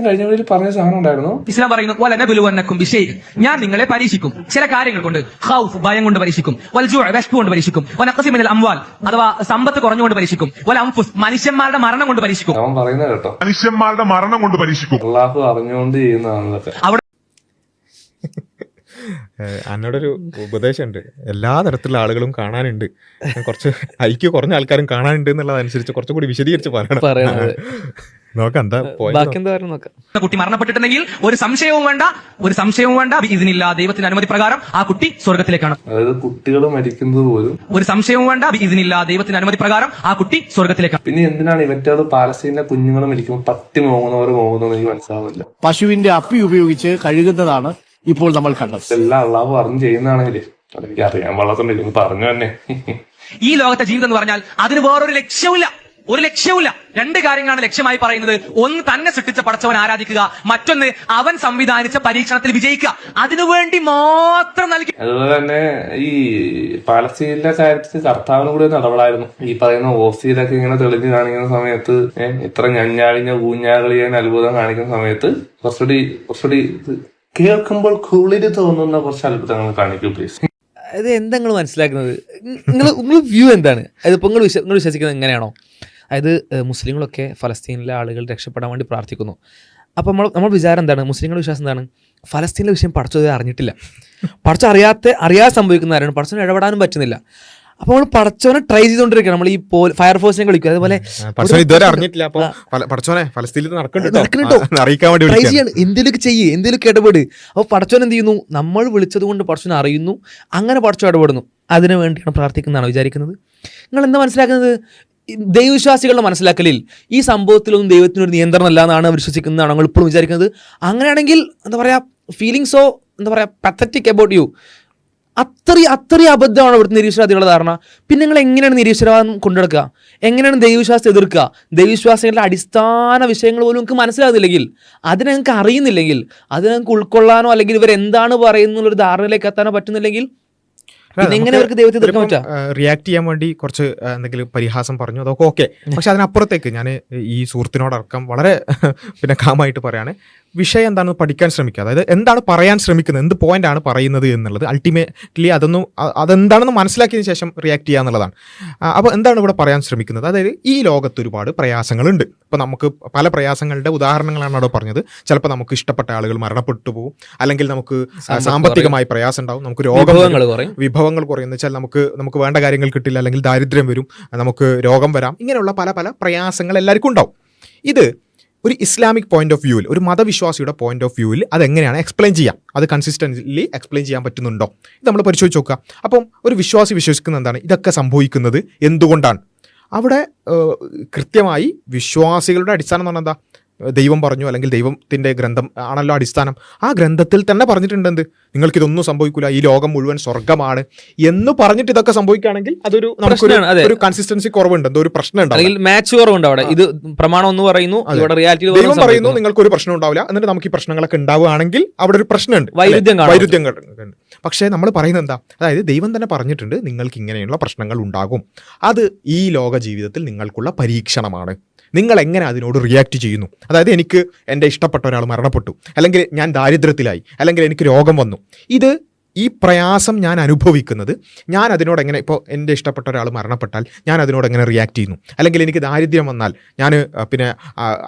കഴിഞ്ഞ വീട്ടിൽ പറഞ്ഞ സാധനം ഉണ്ടായിരുന്നു. ഇസ്ലാം പറയുന്നു വലനബുലുവന്നക്കും ബിശൈഇൻ, ഞാൻ നിങ്ങളെ പരീക്ഷിക്കും ചില കാര്യങ്ങൾ കൊണ്ട്. ഖൗഫ്, ഭയം കൊണ്ട് പരീക്ഷിക്കും. വൽജൂ, വിശപ്പ് കൊണ്ട് പരീക്ഷിക്കും. വനഖസി മിനൽ അംവാൽ, അഥവാ സമ്പത്ത് കുറഞ്ഞുകൊണ്ട് പരീക്ഷിക്കും. വലഅൻഫുസ്, മനുഷ്യന്മാരുടെ മരണം കൊണ്ട് പരീക്ഷിക്കും. അവൻ പറയുന്നത് കേട്ടോ, മനുഷ്യന്മാരുടെ മരണം കൊണ്ട് പരീക്ഷിക്കും. അള്ളാഹു അറിഞ്ഞുകൊണ്ട് ചെയ്യുന്നതാണ് ഇതൊക്കെ. അവിടെ എന്നോടൊരു ഉപദേശമുണ്ട്, എല്ലാ തരത്തിലുള്ള ആളുകളും കാണാനുണ്ട്, കുറച്ച് ഐക്യ കുറഞ്ഞ ആൾക്കാരും കാണാനുണ്ട് എന്നുള്ളതനുസരിച്ച് കുറച്ചും കൂടി വിശദീകരിച്ച് പറയണം. നോക്കാം എന്താ ബാക്കി എന്താ പറയുക നോക്കാം. കുട്ടി മരണപ്പെട്ടിട്ടുണ്ടെങ്കിൽ ഒരു സംശയവും വേണ്ട ഇതിനില്ല, ദൈവത്തിന്റെ അനുമതി പ്രകാരം ആ കുട്ടി സ്വർഗത്തിലേക്കാണ്. അതായത് കുട്ടികൾ മരിക്കുന്നത് പോലും ഒരു സംശയവും വേണ്ട ഇതിനില്ല, ദൈവത്തിന്റെ അനുമതി പ്രകാരം ആ കുട്ടി സ്വർഗത്തിലേക്കാണ്. പിന്നെ എന്തിനാണ് ഇവറ്റത് പാലസ്തീനിലെ കുഞ്ഞുങ്ങൾ മരിക്കുമ്പോൾ പട്ടി മോങ്ങുന്നവർ എനിക്ക് മനസ്സിലാവില്ല. പശുവിന്റെ അപ്പി ഉപയോഗിച്ച് കഴുകുന്നതാണ് ഇപ്പോൾ നമ്മൾ കണ്ടത്. എല്ലാം അള്ളാഹു അറിഞ്ഞ് ചെയ്യുന്നതാണെങ്കിലേ അതെനിക്ക് അറിയാൻ വളർത്തുന്നില്ല, പറഞ്ഞു തന്നെ. ഈ ലോകത്തെ ജീവിതം എന്ന് പറഞ്ഞാൽ അതിന് വേറൊരു ലക്ഷ്യവുമില്ല. രണ്ട് കാര്യങ്ങളാണ് ലക്ഷ്യമായി പറയുന്നത്. ഒന്ന്, തന്നെ സൃഷ്ടിച്ച പടച്ചവൻ ആരാധിക്കുക. മറ്റൊന്ന്, അവൻ സംവിധാനിച്ച പരീക്ഷണത്തിൽ വിജയിക്കുക. അതിനുവേണ്ടി മാത്രം നൽകി. അതുപോലെ തന്നെ ഈ പാലസ്തീനിലെ കാര്യത്തിൽ കർത്താവിനും കൂടി നടപടായിരുന്നു. ഈ പറയുന്ന ഓസിയിലൊക്കെ ഇങ്ങനെ തെളിഞ്ഞു കാണിക്കുന്ന സമയത്ത്, ഇത്ര ഞഞ്ഞാഴിഞ്ഞ ഊഞ്ഞാകളിയാൻ അത്ഭുതം കാണിക്കുന്ന സമയത്ത് കുറച്ചുകൂടി കേൾക്കുമ്പോൾ കുളിര് തോന്നുന്ന കുറച്ച് അത്ഭുതങ്ങൾ കാണിക്കൂ പ്ലീസ്. അത് എന്താ നിങ്ങൾ മനസ്സിലാക്കുന്നത്? നിങ്ങൾ വ്യൂ എന്താണ്? അതിപ്പോൾ നിങ്ങൾ വിശ്വസിക്കുന്നത് എങ്ങനെയാണോ? അതായത് മുസ്ലിങ്ങളൊക്കെ ഫലസ്തീനിലെ ആളുകൾ രക്ഷപ്പെടാൻ വേണ്ടി പ്രാർത്ഥിക്കുന്നു. അപ്പോൾ നമ്മൾ വിചാരം എന്താണ്? മുസ്ലിങ്ങളുടെ വിശ്വാസം എന്താണ്? ഫലസ്തീനിലെ വിഷയം പടച്ചത് അറിഞ്ഞിട്ടില്ല, അറിയാതെ സംഭവിക്കുന്നവരാണ്, പടച്ചവന് ഇടപെടാനും പറ്റുന്നില്ല. അപ്പോൾ നമ്മൾ പടച്ചവനെ ട്രൈ ചെയ്തുകൊണ്ടിരിക്കുകയാണ്. നമ്മൾ ഈ ഫയർഫോഴ്സിനെ കളിക്കും, അതുപോലെ ഇതുവരെ അറിഞ്ഞിട്ടില്ല. അപ്പോൾ പടച്ചോനെ ഫലസ്തീനിൽ നടക്കുന്നുണ്ടോ അറിയിക്കാൻ വേണ്ടി ട്രൈ ചെയ്യാണ്. എന്തെങ്കിലുമൊക്കെ ഇടപെട്. അപ്പോൾ പടച്ചോൻ എന്ത് ചെയ്യുന്നു? നമ്മൾ വിളിച്ചത് കൊണ്ട് പടച്ചോൻ അറിയുന്നു, അങ്ങനെ പടച്ചോ ഇടപെടുന്നു. അതിനു വേണ്ടിയാണ് പ്രാർത്ഥിക്കുന്നതാണോ വിചാരിക്കുന്നത്? നിങ്ങൾ എന്താ മനസ്സിലാക്കുന്നത്? ദൈവവിശ്വാസികളുടെ മനസ്സിലാക്കലിൽ ഈ സംഭവത്തിലൊന്നും ദൈവത്തിനൊരു നിയന്ത്രണം അല്ല എന്നാണ് വിശ്വസിക്കുന്നതാണ് നിങ്ങൾ ഇപ്പോഴും വിചാരിക്കുന്നത്. അങ്ങനെയാണെങ്കിൽ എന്താ പറയുക, ഫീലിങ്സോ എന്താ പറയുക പത്തറ്റിക് അബൌട്ട് യു. അത്രയും അബദ്ധമാണ് ഇവിടുത്തെ നിരീശ്വരവാദികളുടെ ധാരണ. പിന്നെ നിങ്ങൾ എങ്ങനെയാണ് നിരീശ്വരവാദം കൊണ്ടുനടക്കുക? എങ്ങനെയാണ് ദൈവവിശ്വാസത്തെ എതിർക്കുക? ദൈവവിശ്വാസികളുടെ അടിസ്ഥാന വിഷയങ്ങൾ പോലും നിങ്ങൾക്ക് മനസ്സിലാകുന്നില്ലെങ്കിൽ, അതിനെ നിങ്ങൾക്ക് അറിയുന്നില്ലെങ്കിൽ, അതിനെ നിങ്ങൾക്ക് ഉൾക്കൊള്ളാനോ അല്ലെങ്കിൽ ഇവരെന്താണ് പറയുന്നുള്ളൊരു ധാരണയിലേക്ക് എത്താനോ പറ്റുന്നില്ലെങ്കിൽ എങ്ങനെ അവർക്ക് ദൈവത്തെ എതിർക്കാൻ പറ്റുക? റിയാക്ട് ചെയ്യാൻ വേണ്ടി കുറച്ച് എന്തെങ്കിലും പരിഹാസം പറഞ്ഞു, അതൊക്കെ ഓക്കെ. പക്ഷെ അതിനപ്പുറത്തേക്ക് ഞാൻ ഈ സുഹൃത്തിനോടക്കം വളരെ കാമായിട്ട് പറയാണ്, വിഷയം എന്താണെന്ന് പഠിക്കാൻ ശ്രമിക്കുക. അതായത് എന്താണ് പറയാൻ ശ്രമിക്കുന്നത്, എന്ത് പോയിന്റ് ആണ് പറയുന്നത് എന്നുള്ളത് അൾട്ടിമേറ്റ്ലി അതെന്താണെന്ന് മനസ്സിലാക്കിയതിന് ശേഷം റിയാക്ട് ചെയ്യുക എന്നുള്ളതാണ്. അപ്പോൾ എന്താണ് ഇവിടെ പറയാൻ ശ്രമിക്കുന്നത്? അതായത് ഈ ലോകത്ത് ഒരുപാട് പ്രയാസങ്ങളുണ്ട്. ഇപ്പോൾ നമുക്ക് പല പ്രയാസങ്ങളുടെ ഉദാഹരണങ്ങളാണ് അവിടെ പറഞ്ഞത്. ചിലപ്പോൾ നമുക്ക് ഇഷ്ടപ്പെട്ട ആളുകൾ മരണപ്പെട്ടു പോകും, അല്ലെങ്കിൽ നമുക്ക് സാമ്പത്തികമായി പ്രയാസം ഉണ്ടാവും, നമുക്ക് വിഭവങ്ങൾ കുറയും, എന്ന് വെച്ചാൽ നമുക്ക് വേണ്ട കാര്യങ്ങൾ കിട്ടില്ല, അല്ലെങ്കിൽ ദാരിദ്ര്യം വരും, നമുക്ക് രോഗം വരാം. ഇങ്ങനെയുള്ള പല പല പ്രയാസങ്ങൾ എല്ലാവർക്കും ഉണ്ടാവും. ഇത് ഒരു ഇസ്ലാമിക് പോയിന്റ് ഓഫ് വ്യൂവിൽ, ഒരു മതവിശ്വാസിയുടെ പോയിന്റ് ഓഫ് വ്യൂവിൽ അതെങ്ങനെയാണ് എക്സ്പ്ലെയിൻ ചെയ്യാം, അത് കൺസിസ്റ്റൻ്റ്ലി എക്സ്പ്ലെയിൻ ചെയ്യാൻ പറ്റുന്നുണ്ടോ, ഇത് നമ്മൾ പരിശോധിച്ച് നോക്കുക. അപ്പം ഒരു വിശ്വാസി വിശ്വസിക്കുന്നത് എന്താണ്? ഇതൊക്കെ സംഭവിക്കുന്നത് എന്തുകൊണ്ടാണ്? അവിടെ കൃത്യമായി വിശ്വാസികളുടെ അടിസ്ഥാനം എന്ന് പറഞ്ഞാൽ എന്താ? ദൈവം പറഞ്ഞു, അല്ലെങ്കിൽ ദൈവത്തിൻ്റെ ഗ്രന്ഥം ആണല്ലോ അടിസ്ഥാനം. ആ ഗ്രന്ഥത്തിൽ തന്നെ പറഞ്ഞിട്ടുണ്ട് എന്ത്? നിങ്ങൾക്കിതൊന്നും സംഭവിക്കില്ല, ഈ ലോകം മുഴുവൻ സ്വർഗ്ഗമാണ് എന്ന് പറഞ്ഞിട്ട് ഇതൊക്കെ സംഭവിക്കുകയാണെങ്കിൽ അതൊരു നമുക്കൊരു കൺസിസ്റ്റൻസി കുറവുണ്ട്, എന്തോ ഒരു പ്രശ്നം ഉണ്ടാവും, മാച്ച് കുറവുണ്ട് അവിടെ. ഇത് പ്രമാണം ഒന്ന് പറയുന്നു, ദൈവം പറയുന്നു നിങ്ങൾക്കൊരു പ്രശ്നം ഉണ്ടാവില്ല, എന്നിട്ട് നമുക്ക് ഈ പ്രശ്നങ്ങളൊക്കെ ഉണ്ടാവുകയാണെങ്കിൽ അവിടെ ഒരു പ്രശ്നമുണ്ട്, വൈരുദ്ധ്യം. പക്ഷേ നമ്മൾ പറയുന്നത് എന്താ? അതായത് ദൈവം തന്നെ പറഞ്ഞിട്ടുണ്ട് നിങ്ങൾക്ക് ഇങ്ങനെയുള്ള പ്രശ്നങ്ങൾ ഉണ്ടാകും, അത് ഈ ലോക ജീവിതത്തിൽ നിങ്ങൾക്കുള്ള പരീക്ഷണമാണ്, നിങ്ങൾ എങ്ങനെ അതിനോട് റിയാക്ട് ചെയ്യുന്നു. അതായത് എനിക്ക് എൻ്റെ ഇഷ്ടപ്പെട്ട ഒരാൾ മരണപ്പെട്ടു, അല്ലെങ്കിൽ ഞാൻ ദാരിദ്ര്യത്തിലായി, അല്ലെങ്കിൽ എനിക്ക് രോഗം വന്നു, ഈ പ്രയാസം ഞാൻ അനുഭവിക്കുന്നത്, ഞാൻ അതിനോട് എങ്ങനെ, ഇപ്പോൾ എൻ്റെ ഇഷ്ടപ്പെട്ട ഒരാൾ മരണപ്പെട്ടാൽ ഞാൻ അതിനോട് എങ്ങനെ റിയാക്ട് ചെയ്യുന്നു, അല്ലെങ്കിൽ എനിക്ക് ദാരിദ്ര്യം വന്നാൽ ഞാൻ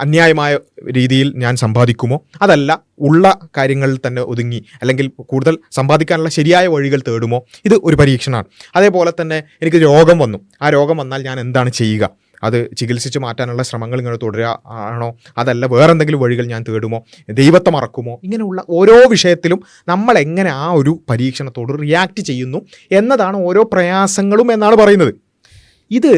അന്യായമായ രീതിയിൽ ഞാൻ സമ്പാദിക്കുമോ, അതല്ല ഉള്ള കാര്യങ്ങളിൽ തന്നെ ഒതുങ്ങി, അല്ലെങ്കിൽ കൂടുതൽ സമ്പാദിക്കാനുള്ള ശരിയായ വഴികൾ തേടുമോ, ഇത് ഒരു പരീക്ഷണമാണ്. അതേപോലെ തന്നെ എനിക്ക് രോഗം വന്നു, ആ രോഗം വന്നാൽ ഞാൻ എന്താണ് ചെയ്യുക, അത് ചികിത്സിച്ച് മാറ്റാനുള്ള ശ്രമങ്ങൾ ഇങ്ങനെ തുടരുക ആണോ, അതല്ല വേറെന്തെങ്കിലും വഴികൾ ഞാൻ തേടുമോ, ദൈവത്തെ മറക്കുമോ, ഇങ്ങനെയുള്ള ഓരോ വിഷയത്തിലും നമ്മൾ എങ്ങനെ ആ ഒരു പരീക്ഷണത്തോട് റിയാക്ട് ചെയ്യുന്നു എന്നതാണ് ഓരോ പ്രയാസങ്ങളും എന്നാണ് പറയുന്നത്. ഇത്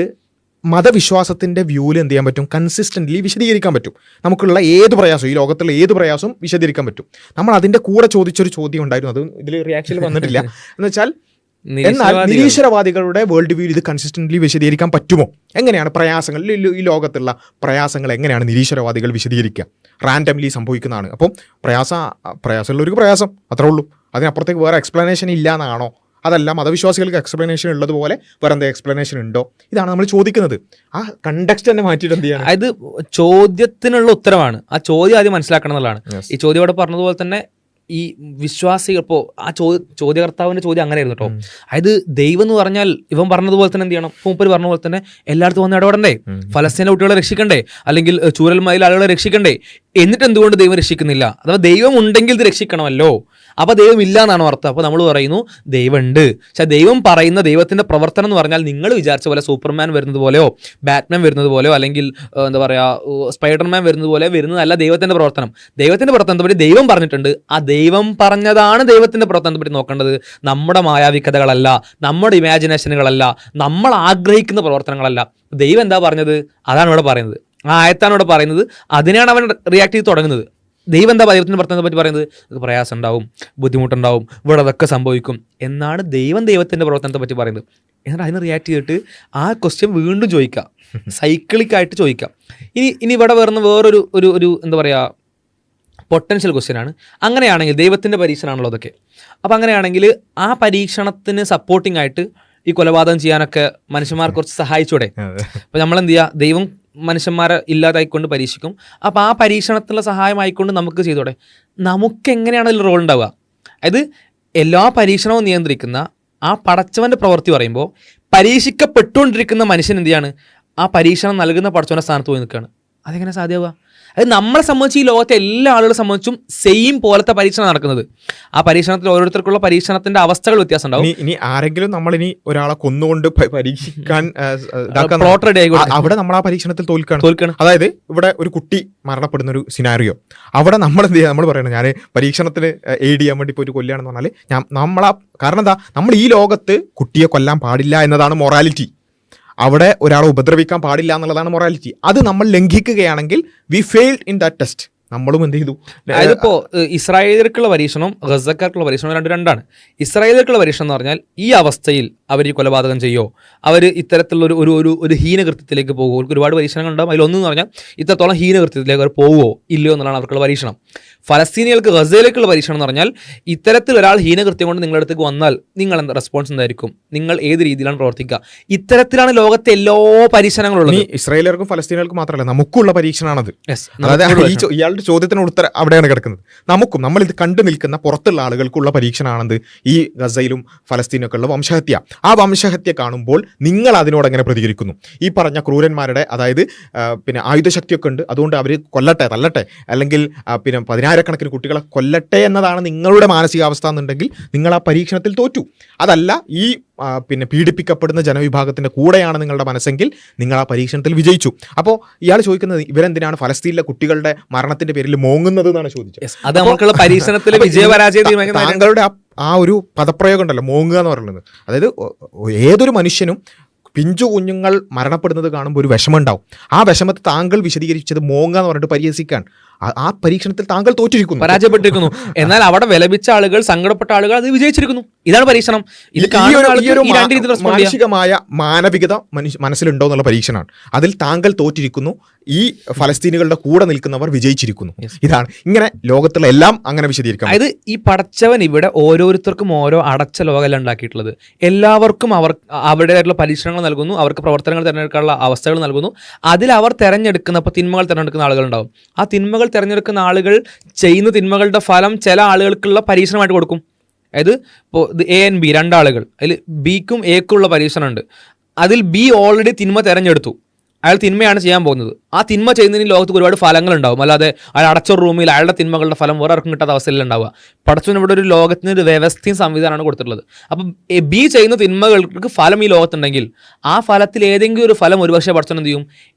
മതവിശ്വാസത്തിൻ്റെ വ്യൂവിൽ എന്ത് ചെയ്യാൻ പറ്റും? കൺസിസ്റ്റൻ്റ്ലി വിശദീകരിക്കാൻ പറ്റും. നമുക്കുള്ള ഏത് പ്രയാസവും, ഈ ലോകത്തുള്ള ഏത് പ്രയാസവും വിശദീകരിക്കാൻ പറ്റും. നമ്മൾ അതിൻ്റെ കൂടെ ചോദിച്ചൊരു ചോദ്യം ഉണ്ടായിരുന്നു, അത് ഇതിൽ റിയാക്ഷനിൽ വന്നിട്ടില്ല, എന്ന് വെച്ചാൽ എന്നാൽ നിരീശ്വരവാദികളുടെ വേൾഡ് വ്യൂവിൽ ഇത് കൺസിസ്റ്റൻ്റ്ലി വിശദീകരിക്കാൻ പറ്റുമോ? എങ്ങനെയാണ് പ്രയാസങ്ങൾ, ഈ ലോകത്തുള്ള പ്രയാസങ്ങൾ എങ്ങനെയാണ് നിരീശ്വരവാദികൾ വിശദീകരിക്കുക? റാൻഡംലി സംഭവിക്കുന്നതാണ്. അപ്പം പ്രയാസമുള്ളവർക്ക് പ്രയാസം, അത്രേ ഉള്ളൂ. അതിനപ്പുറത്തേക്ക് വേറെ എക്സ്പ്ലനേഷൻ ഇല്ല എന്നാണോ അതല്ല മതവിശ്വാസികൾക്ക് എക്സ്പ്ലനേഷൻ ഉള്ളതുപോലെ വേറെ എന്താ എക്സ്പ്ലനേഷൻ ഉണ്ടോ? ഇതാണ് നമ്മൾ ചോദിക്കുന്നത്. ആ കണ്ടക്സ്റ്റ് തന്നെ മാറ്റിയിട്ട് എന്ത് ചെയ്യണം? അതായത് ചോദ്യത്തിനുള്ള ഉത്തരവാണ്. ആ ചോദ്യം ആദ്യം മനസ്സിലാക്കണം എന്നുള്ളതാണ്. ഈ ചോദ്യം ഇവിടെ പറഞ്ഞതുപോലെ തന്നെ ഈ വിശ്വാസികൾ ഇപ്പോൾ ആ ചോദ്യകർത്താവിന്റെ ചോദ്യം അങ്ങനെയായിരുന്നു കേട്ടോ. അതായത് ദൈവം എന്ന് പറഞ്ഞാൽ ഇവൻ പറഞ്ഞതുപോലെ തന്നെ എന്ത് ചെയ്യണം? മൂപ്പര് പറഞ്ഞ പോലെ തന്നെ എല്ലായിടത്തും വന്ന് ഇടപെടണ്ടേ? ഫലസ്തീനിലെ കുട്ടികളെ രക്ഷിക്കണ്ടേ? അല്ലെങ്കിൽ ചൂരൽമലയിലെ ആളുകളെ രക്ഷിക്കണ്ടേ? എന്നിട്ട് എന്തുകൊണ്ട് ദൈവം രക്ഷിക്കുന്നില്ല? അഥവാ ദൈവം ഉണ്ടെങ്കിൽ ഇത് രക്ഷിക്കണമല്ലോ. അപ്പൊ ദൈവം ഇല്ല എന്നാണ് അർത്ഥം. അപ്പൊ നമ്മൾ പറയുന്നു ദൈവം ഉണ്ട്. പക്ഷെ ദൈവം പറയുന്ന ദൈവത്തിന്റെ പ്രവർത്തനം എന്ന് പറഞ്ഞാൽ നിങ്ങൾ വിചാരിച്ച പോലെ സൂപ്പർമാൻ വരുന്നത് പോലെയോ ബാറ്റ്മാൻ വരുന്നത് പോലെയോ അല്ലെങ്കിൽ എന്താ പറയാ സ്പൈഡർമാൻ വരുന്നത് പോലെ വരുന്നതല്ല ദൈവത്തിന്റെ പ്രവർത്തനം. ദൈവത്തിന്റെ പ്രവർത്തനത്തെ പറ്റി ദൈവം പറഞ്ഞിട്ടുണ്ട്. ആ ദൈവം പറഞ്ഞതാണ് ദൈവത്തിന്റെ പ്രവർത്തനത്തെ പറ്റി നോക്കേണ്ടത്. നമ്മുടെ മായാവികതകളല്ല, നമ്മുടെ ഇമാജിനേഷനുകളല്ല, നമ്മൾ ആഗ്രഹിക്കുന്ന പ്രവർത്തനങ്ങളല്ല. ദൈവം എന്താ പറഞ്ഞത് അതാണ് ഇവിടെ പറയുന്നത്. ആ ആയത്താണ് ഇവിടെ പറയുന്നത്. അതിനാണ് അവൻ റിയാക്ട് ചെയ്ത് തുടങ്ങുന്നത്. ദൈവം എന്താ ദൈവത്തിന്റെ പ്രവർത്തനത്തെ പറ്റി പറയുന്നത്? പ്രയാസം ഉണ്ടാവും, ബുദ്ധിമുട്ടുണ്ടാവും, ഇവിടെ അതൊക്കെ സംഭവിക്കും എന്നാണ് ദൈവത്തിന്റെ പ്രവർത്തനത്തെ പറ്റി പറയുന്നത്. എന്നിട്ട് അതിന് റിയാക്ട് ചെയ്തിട്ട് ആ ക്വസ്റ്റ്യൻ വീണ്ടും ചോദിക്കാം, സൈക്കിളിക്കായിട്ട് ചോദിക്കാം. ഇനി ഇവിടെ വരുന്ന വേറൊരു ഒരു എന്താ പറയുക പൊട്ടൻഷ്യൽ ക്വസ്റ്റ്യൻ ആണ്. അങ്ങനെയാണെങ്കിൽ ദൈവത്തിന്റെ പരീക്ഷണമാണല്ലോ അതൊക്കെ. അപ്പം അങ്ങനെയാണെങ്കിൽ ആ പരീക്ഷണത്തിന് സപ്പോർട്ടിംഗ് ആയിട്ട് ഈ കൊലപാതകം ചെയ്യാനൊക്കെ മനുഷ്യന്മാർ കുറച്ച് സഹായിച്ചൂടെ? അപ്പൊ നമ്മൾ എന്ത് ചെയ്യുക? ദൈവം മനുഷ്യന്മാരെ ഇല്ലാതായിക്കൊണ്ട് പരീക്ഷിക്കും. അപ്പോൾ ആ പരീക്ഷണത്തിനുള്ള സഹായമായിക്കൊണ്ട് നമുക്ക് ചെയ്തോടെ? നമുക്ക് എങ്ങനെയാണ് അതിൽ റോൾ ഉണ്ടാവുക? അതായത് എല്ലാ പരീക്ഷണവും നിയന്ത്രിക്കുന്ന ആ പടച്ചവന്റെ പ്രവൃത്തി പറയുമ്പോൾ പരീക്ഷിക്കപ്പെട്ടുകൊണ്ടിരിക്കുന്ന മനുഷ്യൻ എന്ത് ചെയ്യാണ്? ആ പരീക്ഷണം നൽകുന്ന പടച്ചവന്റെ സ്ഥാനത്ത് പോയി നിൽക്കുകയാണ്. അതെങ്ങനെ സാധ്യമാവുക? അത് നമ്മളെ സംബന്ധിച്ച് ഈ ലോകത്തെ എല്ലാ ആളുകളെ സംബന്ധിച്ചും സെയിം പോലത്തെ പരീക്ഷണം നടക്കുന്നത്. ആ പരീക്ഷണത്തിൽ ഓരോരുത്തർക്കുള്ള പരീക്ഷണത്തിന്റെ അവസ്ഥകൾ വ്യത്യാസം ഉണ്ടാവും. ഇനി ആരെങ്കിലും നമ്മൾ ഇനി ഒരാളെ കൊന്നുകൊണ്ട് പരീക്ഷിക്കാൻ പ്ലോട്ട് റെഡി ആയിക്കോട്ടെ, അവിടെ നമ്മൾ ആ പരീക്ഷണത്തിൽ തോൽക്കണം. അതായത് ഇവിടെ ഒരു കുട്ടി മരണപ്പെടുന്ന ഒരു സിനാരിയോ, അവിടെ നമ്മൾ എന്ത് ചെയ്യുക? നമ്മൾ പറയണം ഞാൻ പരീക്ഷണത്തിന് എയ്ഡ് ചെയ്യാൻ വേണ്ടി പോയിട്ട് കൊല്ലുകയാണെന്ന് പറഞ്ഞാൽ കാരണം എന്താ? നമ്മൾ ഈ ലോകത്ത് കുട്ടിയെ കൊല്ലാൻ പാടില്ല എന്നതാണ് മൊറാലിറ്റി. അവിടെ ഒരാളെ ഉപദ്രവിക്കാൻ പാടില്ല എന്നുള്ളതാണ് മൊറാലിറ്റി. അത് നമ്മൾ ലംഘിക്കുകയാണെങ്കിൽ we failed in that test. നമ്മളും എന്ത് ചെയ്തു? അതിപ്പോ ഇസ്രായേലിയർക്കുള്ള പരീക്ഷണം ഗസക്കാർക്കുള്ള പരീക്ഷണം രണ്ടാണ്. ഇസ്രായേലിയർക്കുള്ള പരീക്ഷണം എന്ന് പറഞ്ഞാൽ ഈ അവസ്ഥയിൽ അവർ ഈ കൊലപാതകം ചെയ്യോ, അവർ ഇത്തരത്തിലുള്ള ഒരു ഹീനകൃത്യത്തിലേക്ക് പോകുമോ? അവർക്ക് ഒരുപാട് പരീക്ഷണങ്ങൾ ഉണ്ടാവും. അതിലൊന്നെന്ന് പറഞ്ഞാൽ ഇത്രത്തോളം ഹീനകൃത്യത്തിലേക്ക് അവർ പോവുമോ ഇല്ലയോ എന്നുള്ളതാണ് അവർക്കുള്ള പരീക്ഷണം. ഫലസ്തീനികൾക്ക് ഗസയിലേക്കുള്ള പരീക്ഷണം എന്ന് പറഞ്ഞാൽ ഇത്തരത്തിൽ ഒരാൾ ഹീനകൃത്യം കൊണ്ട് നിങ്ങളുടെ അടുത്തേക്ക് വന്നാൽ നിങ്ങൾ എന്താ റെസ്പോൺസ് എന്തായിരിക്കും? നിങ്ങൾ ഏത് രീതിയിലാണ് പ്രവർത്തിക്കുക? ഇത്തരത്തിലാണ് ലോകത്തെ എല്ലാ പരീക്ഷണങ്ങളും. ഇസ്രായേലിയർക്കും ഫലസ്തീനികൾക്കും മാത്രമല്ല നമുക്കുള്ള പരീക്ഷണമാണത്. അതായത് ഇയാളുടെ ചോദ്യത്തിന് ഉത്തരം അവിടെയാണ് കിടക്കുന്നത്. നമുക്കും നമ്മൾ ഇത് കണ്ടു നിൽക്കുന്ന പുറത്തുള്ള ആളുകൾക്കുള്ള പരീക്ഷണമാണത് ഈ ഗസയിലും ഫലസ്തീനൊക്കെ ഉള്ള വംശഹത്യ. ആ വംശഹത്യ കാണുമ്പോൾ നിങ്ങൾ അതിനോട് എങ്ങനെ പ്രതികരിക്കുന്നു? ഈ പറഞ്ഞ ക്രൂരന്മാരുടെ അതായത് പിന്നെ ആയുധശക്തിയൊക്കെ ഉണ്ട്, അതുകൊണ്ട് അവർ കൊല്ലട്ടെ തല്ലട്ടെ അല്ലെങ്കിൽ പിന്നെ 10,000-കണക്കിന് കുട്ടികളെ കൊല്ലട്ടെ എന്നതാണ് നിങ്ങളുടെ മാനസികാവസ്ഥ എന്നുണ്ടെങ്കിൽ നിങ്ങൾ ആ പരീക്ഷണത്തിൽ തോറ്റു. അതല്ല ഈ പിന്നെ പീഡിപ്പിക്കപ്പെടുന്ന ജനവിഭാഗത്തിന്റെ കൂടെയാണ് നിങ്ങളുടെ മനസ്സെങ്കിൽ നിങ്ങൾ ആ പരീക്ഷണത്തിൽ വിജയിച്ചു. അപ്പോൾ ഇയാൾ ചോദിക്കുന്നത് ഇവരെന്തിനാണ് ഫലസ്തീനിലെ കുട്ടികളുടെ മരണത്തിന്റെ പേരിൽ മോങ്ങുന്നത് എന്നാണ് ചോദിച്ചത്. താങ്കളുടെ ആ ഒരു പദപ്രയോഗം ഉണ്ടല്ലോ, മോങ്ങുക എന്ന് പറയുന്നത്. അതായത് ഏതൊരു മനുഷ്യനും പിഞ്ചു കുഞ്ഞുങ്ങൾ മരണപ്പെടുന്നത് കാണുമ്പോൾ ഒരു വിഷമം ഉണ്ടാവും. ആ വിഷമത്തെ താങ്കൾ വിശദീകരിച്ചത് മോങ്ങ എന്ന് പറഞ്ഞിട്ട് പരിഹസിക്കാൻ. ആ പരീക്ഷണത്തിൽ താങ്കൾ തോറ്റിരിക്കുന്നു, പരാജയപ്പെട്ടിരിക്കുന്നു. എന്നാൽ അവിടെ വിലപിച്ച ആളുകൾ, സങ്കടപ്പെട്ട ആളുകൾ അത് വിജയിച്ചിരിക്കുന്നു. ഇതാണ് പരീക്ഷണം. മാനുഷികമായ മാനവികത മനസ്സിലുണ്ടോ എന്നുള്ള പരീക്ഷണമാണ്. അതിൽ താങ്കൾ തോറ്റിരിക്കുന്നു, ഈ ഫലസ്തീനുകളുടെ കൂടെ നിൽക്കുന്നവർ വിജയിച്ചിരിക്കുന്നു. ഇതാണ് ഇങ്ങനെ ലോകത്തുള്ള എല്ലാം അങ്ങനെ വിശദീകരിക്കാം. അതായത് ഈ പടച്ചവൻ ഇവിടെ ഓരോരുത്തർക്കും ഓരോ അടച്ച ലോകമല്ല ഉണ്ടാക്കിയിട്ടുള്ളത്. എല്ലാവർക്കും അവരുടേതായിട്ടുള്ള പരീക്ഷണങ്ങൾ നൽകുന്നു, അവർക്ക് പ്രവർത്തനങ്ങൾ തിരഞ്ഞെടുക്കാനുള്ള അവസ്ഥകൾ നൽകുന്നു. അതിൽ അവർ തിരഞ്ഞെടുക്കുന്ന തിന്മകൾ തിരഞ്ഞെടുക്കുന്ന ആളുകളുണ്ടാവും. ആ തിന്മകൾ തിരഞ്ഞെടുക്കുന്ന ആളുകൾ ചെയ്യുന്ന തിന്മകളുടെ ഫലം ചില ആളുകൾക്കുള്ള പരീക്ഷണമായിട്ട് കൊടുക്കും. അതായത് ഇപ്പോൾ എ ആൻഡ് ബി രണ്ടാളുകൾ, അതിൽ ബിക്കും എക്കും ഉള്ള പരീക്ഷണമുണ്ട്. അതിൽ ബി ഓൾറെഡി തിന്മ തിരഞ്ഞെടുത്തു, അയാൾ തിന്മയാണ് ചെയ്യാൻ പോകുന്നത്. ആ തിന്മ ചെയ്യുന്നതിന് ലോകത്ത് ഒരുപാട് ഫലങ്ങൾ ഉണ്ടാവും. അല്ലാതെ അയാൾ അടച്ചൊരു റൂമിൽ അയാളുടെ തിന്മകളുടെ ഫലം വേറെ ആർക്കും കിട്ടാത്ത അവസ്ഥയിൽ ഉണ്ടാവുക. പടച്ചവൻ ഇവിടെ ഒരു ലോകത്തിന് ഒരു വ്യവസ്ഥയും സംവിധാനമാണ് കൊടുത്തിട്ടുള്ളത്. അപ്പം ബി ചെയ്യുന്ന തിന്മകൾക്ക് ഫലം ഈ ലോകത്തുണ്ടെങ്കിൽ ആ ഫലത്തിൽ ഏതെങ്കിലും ഒരു ഫലം ഒരുപക്ഷെ പടച്ചവൻ എന്ത് ചെയ്യും?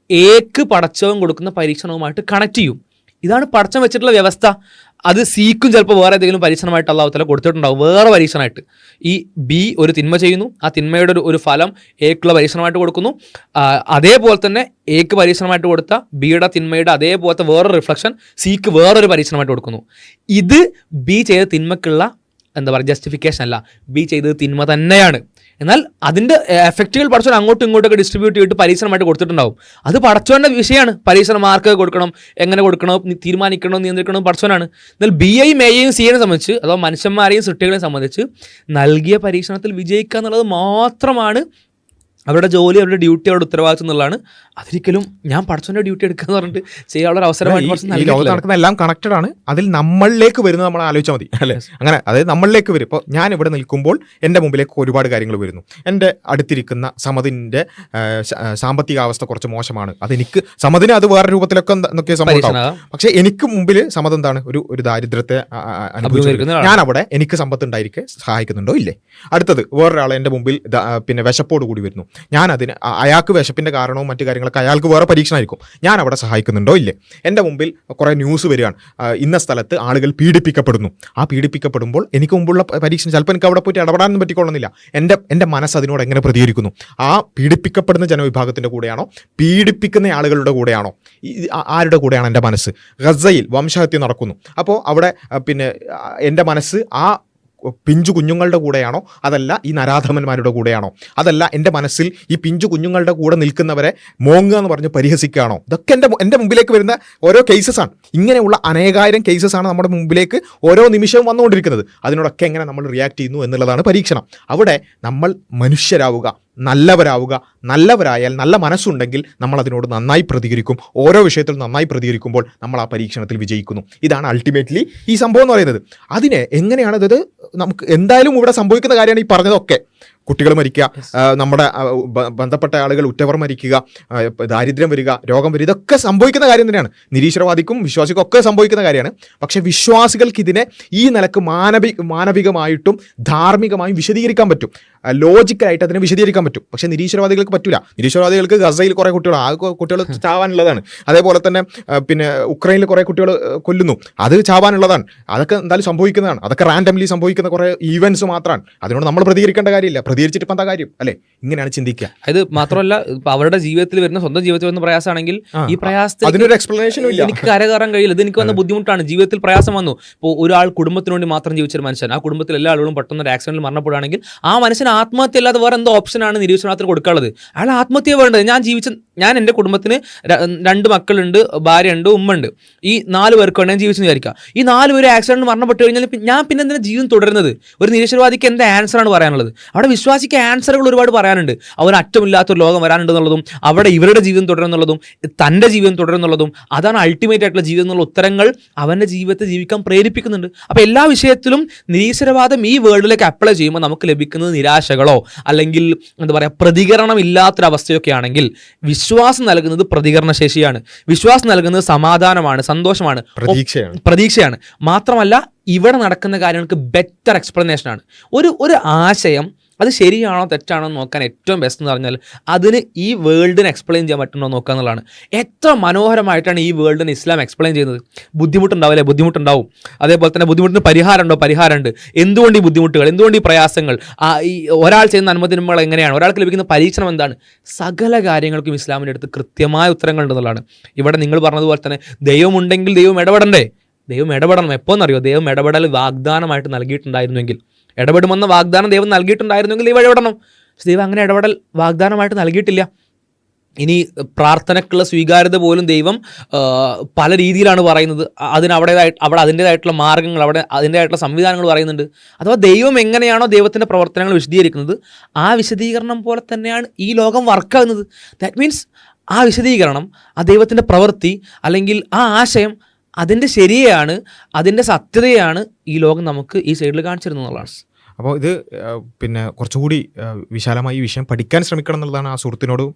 എക്ക് പടച്ചവൻ കൊടുക്കുന്ന പരീക്ഷണവുമായിട്ട് കണക്ട് ചെയ്യും. ഇതാണ് പടച്ചവൻ വെച്ചിട്ടുള്ള വ്യവസ്ഥ. അത് സിക്കും ചിലപ്പോൾ വേറെ ഏതെങ്കിലും പരീക്ഷണമായിട്ട് അല്ലാഹു തആല കൊടുത്തിട്ടുണ്ടാവും, വേറെ പരീക്ഷണമായിട്ട്. ഈ ബി ഒരു തിന്മ ചെയ്യുന്നു, ആ തിന്മയുടെ ഒരു ഫലം എക്കുള്ള പരീക്ഷണമായിട്ട് കൊടുക്കുന്നു. അതേപോലെ തന്നെ എക്ക് പരീക്ഷണമായിട്ട് കൊടുത്ത ബിയുടെ തിന്മയുടെ അതേപോലത്തെ വേറൊരു റിഫ്ലക്ഷൻ സിക്ക് വേറൊരു പരീക്ഷണമായിട്ട് കൊടുക്കുന്നു. ഇത് ബി ചെയ്ത തിന്മക്കുള്ള എന്താ പറയുക ജസ്റ്റിഫിക്കേഷൻ അല്ല, ബി ചെയ്തത് തിന്മ തന്നെയാണ്. എന്നാൽ അതിൻ്റെ എഫക്റ്റുകൾ പടച്ചോൻ അങ്ങോട്ടും ഇങ്ങോട്ടൊക്കെ ഡിസ്ട്രിബ്യൂട്ട് ചെയ്തിട്ട് പരീക്ഷണമായിട്ട് കൊടുത്തിട്ടുണ്ടാവും. അത് പടച്ചോൻ്റെ വിഷയമാണ്. പരീക്ഷണം മാർക്ക് കൊടുക്കണം, എങ്ങനെ കൊടുക്കണോ, തീരുമാനിക്കണോ, നിയന്ത്രിക്കണോ പടച്ചോനാണ്. എന്നാൽ ബിയെയും എയെയും സിയെയും സംബന്ധിച്ച് അഥവാ മനുഷ്യന്മാരെയും സൃഷ്ടികളെയും സംബന്ധിച്ച് നൽകിയ പരീക്ഷണത്തിൽ വിജയിക്കുക എന്നുള്ളത് മാത്രമാണ് അവരുടെ ജോലി, അവരുടെ ഡ്യൂട്ടി, അവരുടെ ഉത്തരവാദിത്വം എന്നുള്ളതാണ്. അതൊരിക്കലും ഞാൻ പടച്ചോന്റെ ഡ്യൂട്ടി എടുക്കുക എന്ന് പറഞ്ഞിട്ട് ചെയ്യാനുള്ള ഒരു അവസരമായിട്ട് ഈ ലോകത്ത് നടക്കുന്ന എല്ലാം കണക്റ്റഡ് ആണ്. അതിൽ നമ്മളിലേക്ക് വരുന്നത് നമ്മൾ ആലോചിച്ചാൽ മതി അല്ലേ? അങ്ങനെ അതായത് നമ്മളിലേക്ക് വരും. ഇപ്പോൾ ഞാൻ ഇവിടെ നിൽക്കുമ്പോൾ എൻ്റെ മുമ്പിലേക്ക് ഒരുപാട് കാര്യങ്ങൾ വരുന്നു. എൻ്റെ അടുത്തിരിക്കുന്ന സമതിൻ്റെ സാമ്പത്തിക അവസ്ഥ കുറച്ച് മോശമാണ്. അതെനിക്ക് സമതിന് അത് വേറെ രൂപത്തിലൊക്കെ എന്തൊക്കെ സംഭവം, പക്ഷെ എനിക്ക് മുമ്പിൽ സമത് എന്താണ് ഒരു ദാരിദ്ര്യത്തെ അനുഭവിച്ചു. ഞാൻ അവിടെ എനിക്ക് സമ്പത്ത് ഉണ്ടായിരിക്കെ സഹായിക്കുന്നുണ്ടോ ഇല്ലേ? അടുത്തത് വേറൊരാൾ എൻ്റെ മുമ്പിൽ പിന്നെ വിശപ്പോട് കൂടി വരുന്നു. ഞാൻ അതിന് അയാൾക്ക് വിശപ്പിന്റെ കാരണവും മറ്റു കാര്യങ്ങളൊക്കെ അയാൾക്ക് വേറെ പരീക്ഷണമായിരിക്കും. ഞാൻ അവിടെ സഹായിക്കുന്നുണ്ടോ ഇല്ലേ? എൻ്റെ മുമ്പിൽ കുറേ ന്യൂസ് വരികയാണ്, ഇന്ന സ്ഥലത്ത് ആളുകൾ പീഡിപ്പിക്കപ്പെടുന്നു. ആ പീഡിപ്പിക്കപ്പെടുമ്പോൾ എനിക്ക് മുമ്പുള്ള പരീക്ഷണം ചിലപ്പോൾ എനിക്ക് അവിടെ പോയിട്ട് ഇടപെടാനൊന്നും പറ്റിക്കൊള്ളുന്നില്ല. എൻ്റെ മനസ്സ് അതിനോട് എങ്ങനെ പ്രതികരിക്കുന്നു? ആ പീഡിപ്പിക്കപ്പെടുന്ന ജനവിഭാഗത്തിൻ്റെ കൂടെയാണോ, പീഡിപ്പിക്കുന്ന ആളുകളുടെ കൂടെയാണോ, ആരുടെ കൂടെയാണ് എൻ്റെ മനസ്സ്? ഗസയിൽ വംശഹത്യ നടക്കുന്നു. അപ്പോൾ അവിടെ പിന്നെ എൻ്റെ മനസ്സ് ആ പിഞ്ചു കുഞ്ഞുങ്ങളുടെ കൂടെയാണോ, അതല്ല ഈ നരാധമന്മാരുടെ കൂടെയാണോ, അതല്ല എൻ്റെ മനസ്സിൽ ഈ പിഞ്ചു കുഞ്ഞുങ്ങളുടെ കൂടെ നിൽക്കുന്നവരെ മോങ്ങുക എന്ന് പറഞ്ഞ് പരിഹസിക്കുകയാണോ? ഇതൊക്കെ എൻ്റെ മുമ്പിലേക്ക് വരുന്ന ഓരോ കേസസാണ്. ഇങ്ങനെയുള്ള അനേകായിരം കേസസാണ് നമ്മുടെ മുമ്പിലേക്ക് ഓരോ നിമിഷവും വന്നുകൊണ്ടിരിക്കുന്നത്. അതിനോടൊക്കെ എങ്ങനെ നമ്മൾ റിയാക്ട് ചെയ്യുന്നു എന്നുള്ളതാണ് പരീക്ഷണം. അവിടെ നമ്മൾ മനുഷ്യരാവുക, നല്ലവരായാൽ, നല്ല മനസ്സുണ്ടെങ്കിൽ നമ്മൾ അതിനോട് നന്നായി പ്രതികരിക്കും. ഓരോ വിഷയത്തിൽ നന്നായി പ്രതികരിക്കുമ്പോൾ നമ്മൾ ആ പരീക്ഷണത്തിൽ വിജയിക്കുന്നു. ഇതാണ് അൾട്ടിമേറ്റ്ലി ഈ സംഭവം എന്ന് പറയുന്നത്. അതിനെ എങ്ങനെയാണ് ഇത് നമുക്ക് എന്തായാലും ഇവിടെ സംഭവിക്കുന്ന കാര്യമാണ് ഈ പറഞ്ഞതൊക്കെ. കുട്ടികൾ മരിക്കുക, നമ്മുടെ ബന്ധപ്പെട്ട ആളുകൾ ഉറ്റവർ മരിക്കുക, ദാരിദ്ര്യം വരിക, രോഗം വരിക, ഇതൊക്കെ സംഭവിക്കുന്ന കാര്യം തന്നെയാണ്. നിരീശ്വരവാദിക്കും വിശ്വാസിക്കും ഒക്കെ സംഭവിക്കുന്ന കാര്യമാണ്. പക്ഷെ വിശ്വാസികൾക്ക് ഇതിനെ ഈ നിലക്ക് മാനവികമായിട്ടും ധാർമ്മികമായും വിശദീകരിക്കാൻ പറ്റും, ലോജിക്കലായിട്ട് അതിനെ വിശദീകരിക്കാൻ പറ്റും. പക്ഷേ നിരീശ്വരവാദികൾക്ക് പറ്റില്ല. നിരീശ്വരവാദികൾക്ക് ഗസയിൽ കുറേ കുട്ടികൾ, ആ കുട്ടികൾ ചാവാനുള്ളതാണ്. അതേപോലെ തന്നെ പിന്നെ ഉക്രൈനിൽ കുറേ കുട്ടികൾ കൊല്ലുന്നു, അത് ചാവാനുള്ളതാണ്. അതൊക്കെ എന്തായാലും സംഭവിക്കുന്നതാണ്. അതൊക്കെ റാൻഡംലി സംഭവിക്കുന്ന കുറേ ഈവൻസ് മാത്രമാണ്. അതിനോട് നമ്മൾ പ്രതികരിക്കേണ്ട കാര്യമില്ല. പ്രതികരിച്ചിട്ട് ഇപ്പം എന്താ കാര്യം അല്ലേ? ഇങ്ങനെയാണ് ചിന്തിക്കുക. അത് മാത്രമല്ല, അവരുടെ ജീവിതത്തിൽ വരുന്ന, സ്വന്തം ജീവിതത്തിൽ വരുന്ന പ്രയാസമാണെങ്കിൽ ഈ പ്രയാസത്തിൽ അതിനൊരു എക്സ്പ്ലനേഷനും ഇല്ല. എനിക്ക് കരകയറാൻ കഴിയില്ല, ഇത് എനിക്ക് വന്ന ബുദ്ധിമുട്ടാണ്, ജീവിതത്തിൽ പ്രയാസം വന്നു. ഇപ്പോൾ ഒരാൾ കുടുംബത്തിന് വേണ്ടി മാത്രം ജീവിച്ചൊരു മനുഷ്യൻ, ആ കുടുംബത്തിൽ എല്ലാ ആളുകളും പെട്ടെന്ന് ഒരു ആക്സിഡന്റിൽ മരണപ്പെടുകയാണെങ്കിൽ ആ മനുഷ്യൻ ആത്മഹത്യ അല്ലാതെ വേറെ എന്തോ ഓപ്ഷനാണ് നിരീക്ഷണത്തിൽ കൊടുക്കാനുള്ളത്? അയാൾ ആത്മഹത്യ വേണ്ടത്. ഞാൻ എൻ്റെ കുടുംബത്തിന് 2 മക്കളുണ്ട്, ഭാര്യയുണ്ട്, ഉമ്മയുണ്ട്. ഈ 4 പേർക്ക് ഞാൻ ജീവിച്ചെന്ന് വിചാരിക്കാം. ഈ 4 പേര് ആക്സിഡന്റ് മരണപ്പെട്ടു കഴിഞ്ഞാൽ ഞാൻ പിന്നെ എന്തിനാ ജീവിതം തുടരുന്നത്? ഒരു നിരീശ്വരവാദിക്ക് എന്താ ആൻസറാണ് പറയാനുള്ളത്? അവിടെ വിശ്വാസിക്ക് ആൻസറുകൾ ഒരുപാട് പറയാനുണ്ട്. അവർ അറ്റമില്ലാത്തൊരു ലോകം വരാനുണ്ടെന്നുള്ളതും, അവിടെ ഇവരുടെ ജീവിതം തുടരുന്നുള്ളതും, തൻ്റെ ജീവിതം തുടരുന്നുള്ളതും, അതാണ് അൾട്ടിമേറ്റ് ആയിട്ടുള്ള ജീവിതം എന്നുള്ള ഉത്തരങ്ങൾ അവൻ്റെ ജീവിതത്തെ ജീവിക്കാൻ പ്രേരിപ്പിക്കുന്നുണ്ട്. അപ്പോൾ എല്ലാ വിഷയത്തിലും നിരീശ്വരവാദം ഈ വേൾഡിലേക്ക് അപ്ലൈ ചെയ്യുമ്പോൾ നമുക്ക് ലഭിക്കുന്നത് നിരാശകളോ അല്ലെങ്കിൽ എന്താ പറയുക പ്രതികരണം ഇല്ലാത്തൊരവസ്ഥയൊക്കെ ആണെങ്കിൽ, വിശ്വാസം നൽകുന്നത് പ്രതികരണശേഷിയാണ്, വിശ്വാസം നൽകുന്നത് സമാധാനമാണ്, സന്തോഷമാണ്, പ്രതീക്ഷയാണ്. മാത്രമല്ല ഇവിടെ നടക്കുന്ന കാര്യങ്ങൾക്ക് ബെറ്റർ എക്സ്പ്ലനേഷനാണ്. ഒരു ആശയം അത് ശരിയാണോ തെറ്റാണോ എന്ന് നോക്കാൻ ഏറ്റവും ബെസ്റ്റ് എന്ന് പറഞ്ഞാൽ അതിന് ഈ വേൾഡിനെ എക്സ്പ്ലെയിൻ ചെയ്യാൻ പറ്റുന്നോ നോക്കുക എന്നുള്ളതാണ്. എത്ര മനോഹരമായിട്ടാണ് ഈ വേൾഡിന് ഇസ്ലാം എക്സ്പ്ലെയിൻ ചെയ്യുന്നത്. ബുദ്ധിമുട്ടുണ്ടാവില്ലേ? ബുദ്ധിമുട്ടുണ്ടാവും. അതേപോലെ തന്നെ ബുദ്ധിമുട്ടിന് പരിഹാരമുണ്ടോ? പരിഹാരമുണ്ട്. എന്തുകൊണ്ട് ഈ ബുദ്ധിമുട്ടുകൾ, എന്തുകൊണ്ട് ഈ പ്രയാസങ്ങൾ, ഈ ഒരാൾ ചെയ്യുന്ന നന്മതിന്മകൾ എങ്ങനെയാണ്, ഒരാൾക്ക് ലഭിക്കുന്ന പരീക്ഷണം എന്താണ്, സകല കാര്യങ്ങൾക്കും ഇസ്ലാമിൻ്റെ അടുത്ത് കൃത്യമായ ഉത്തരങ്ങളുണ്ടെന്നുള്ളതാണ്. ഇവിടെ നിങ്ങൾ പറഞ്ഞതുപോലെ തന്നെ ദൈവമുണ്ടെങ്കിൽ ദൈവം ഇടപെടണ്ടേ? ദൈവം ഇടപെടണം. എപ്പോഴെന്നറിയോ? ദൈവം ഇടപെടൽ വാഗ്ദാനമായിട്ട് നൽകിയിട്ടുണ്ടായിരുന്നെങ്കിൽ, ഇടപെടുമെന്ന വാഗ്ദാനം ദൈവം നൽകിയിട്ടുണ്ടായിരുന്നെങ്കിൽ ദൈവം ഇടപെടണം. പക്ഷെ ദൈവം അങ്ങനെ ഇടപെടൽ വാഗ്ദാനമായിട്ട് നൽകിയിട്ടില്ല. ഇനി പ്രാർത്ഥനയ്ക്കുള്ള സ്വീകാര്യത പോലും ദൈവം പല രീതിയിലാണ് പറയുന്നത്. അവിടെ അതിൻ്റേതായിട്ടുള്ള മാർഗ്ഗങ്ങൾ, അവിടെ അതിൻ്റേതായിട്ടുള്ള സംവിധാനങ്ങൾ പറയുന്നുണ്ട്. അഥവാ ദൈവം എങ്ങനെയാണോ ദൈവത്തിൻ്റെ പ്രവർത്തനങ്ങൾ വിശദീകരിക്കുന്നത്, ആ വിശദീകരണം പോലെ തന്നെയാണ് ഈ ലോകം വർക്കാകുന്നത്. ദാറ്റ് മീൻസ് ആ വിശദീകരണം, ആ ദൈവത്തിൻ്റെ പ്രവൃത്തി അല്ലെങ്കിൽ ആ ആശയം, അതിൻ്റെ ശരിയാണ്, അതിൻ്റെ സത്യതയാണ് ഈ ലോകം നമുക്ക് ഈ സൈഡിൽ കാണിച്ചിരുന്നതാണ്. അപ്പോൾ ഇത് പിന്നെ കുറച്ചുകൂടി വിശാലമായി ഈ വിഷയം പഠിക്കാൻ ശ്രമിക്കണം എന്നുള്ളതാണ് ആ സുഹൃത്തിനോടും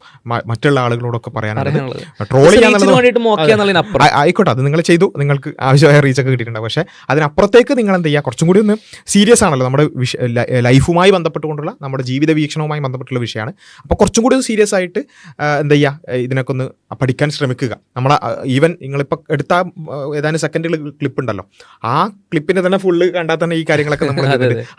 മറ്റുള്ള ആളുകളോടൊക്കെ പറയാനുള്ളത്. ട്രോൾ ആയിക്കോട്ടെ, അത് നിങ്ങൾ ചെയ്തു, നിങ്ങൾക്ക് ആവശ്യമായ റീച്ചൊക്കെ കിട്ടിയിട്ടുണ്ട്. പക്ഷേ അതിനപ്പുറത്തേക്ക് നിങ്ങൾ എന്ത് ചെയ്യുക, കുറച്ചും കൂടി ഒന്ന് സീരിയസ് ആണല്ലോ, നമ്മുടെ ലൈഫുമായി ബന്ധപ്പെട്ടുകൊണ്ടുള്ള, നമ്മുടെ ജീവിത വീക്ഷണവുമായി ബന്ധപ്പെട്ടുള്ള വിഷയമാണ്. അപ്പോൾ കുറച്ചും കൂടി സീരിയസ് ആയിട്ട് എന്ത് ചെയ്യുക, ഇതിനൊക്കെ ഒന്ന് പഠിക്കാൻ ശ്രമിക്കുക. നമ്മളെ ഈവൻ നിങ്ങളിപ്പോൾ എടുത്ത ഏതാനും സെക്കൻഡുകൾ ക്ലിപ്പ് ഉണ്ടല്ലോ, ആ ക്ലിപ്പിൻ്റെ തന്നെ ഫുള്ള് കണ്ടാൽ തന്നെ ഈ കാര്യങ്ങളൊക്കെ നമ്മൾ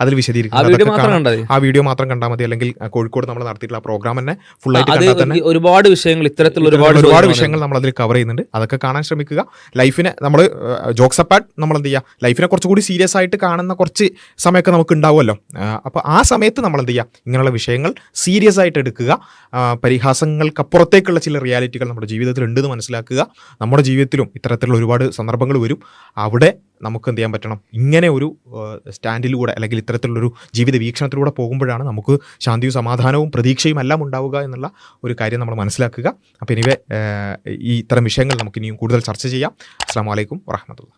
അതിൽ ആ വീഡിയോ മാത്രം കണ്ടാൽ മതി. ആ വീഡിയോ മാത്രം കണ്ടാൽ മതി. അല്ലെങ്കിൽ കോഴിക്കോട് നമ്മൾ നടത്തിയിട്ടുള്ള പ്രോഗ്രാം തന്നെ ഫുൾ ആയിട്ട് അത് കണ്ടാൽ തന്നെ ഒരുപാട് വിഷയങ്ങൾ ഇത്തരത്തിലുള്ള ഒരുപാട് വിഷയങ്ങൾ നമ്മൾ അതിൽ കവർ ചെയ്യുന്നുണ്ട്. അതൊക്കെ കാണാൻ ശ്രമിക്കുക. ലൈഫിനെ നമ്മൾ ജോക്സ് അപ്പാർട്ട് നമ്മൾ എന്ത് ചെയ്യുക, ലൈഫിനെ കുറച്ചുകൂടി സീരിയസ് ആയിട്ട് കാണുന്ന കുറച്ച് സമയമൊക്കെ നമുക്ക് ഉണ്ടാവുമല്ലോ. അപ്പോൾ ആ സമയത്ത് നമ്മൾ എന്ത് ചെയ്യുക, ഇങ്ങനെയുള്ള വിഷയങ്ങൾ സീരിയസ് ആയിട്ട് എടുക്കുക. പരിഹാസങ്ങൾക്കപ്പുറത്തേക്കുള്ള ചില റിയാലിറ്റികൾ നമ്മുടെ ജീവിതത്തിൽ ഉണ്ടെന്ന് മനസ്സിലാക്കുക. നമ്മുടെ ജീവിതത്തിലും ഇത്തരത്തിലുള്ള ഒരുപാട് സന്ദർഭങ്ങൾ വരും. അവിടെ നമുക്ക് എന്ത് ചെയ്യാൻ പറ്റണം, ഇങ്ങനെ ഒരു സ്റ്റാൻഡിലൂടെ അല്ലെങ്കിൽ ഇത്തരത്തിലുള്ളൊരു ജീവിത വീക്ഷണത്തിലൂടെ പോകുമ്പോഴാണ് നമുക്ക് ശാന്തിയും സമാധാനവും പ്രതീക്ഷയും എല്ലാം ഉണ്ടാവുക എന്നുള്ള ഒരു കാര്യം നമ്മൾ മനസ്സിലാക്കുക. അപ്പോൾ എനിവേ ഈ ഇത്തരം വിഷയങ്ങൾ നമുക്ക് ഇനിയും കൂടുതൽ ചർച്ച ചെയ്യാം. അസ്സലാമു അലൈക്കും വറഹ്മത്തുള്ളാഹി.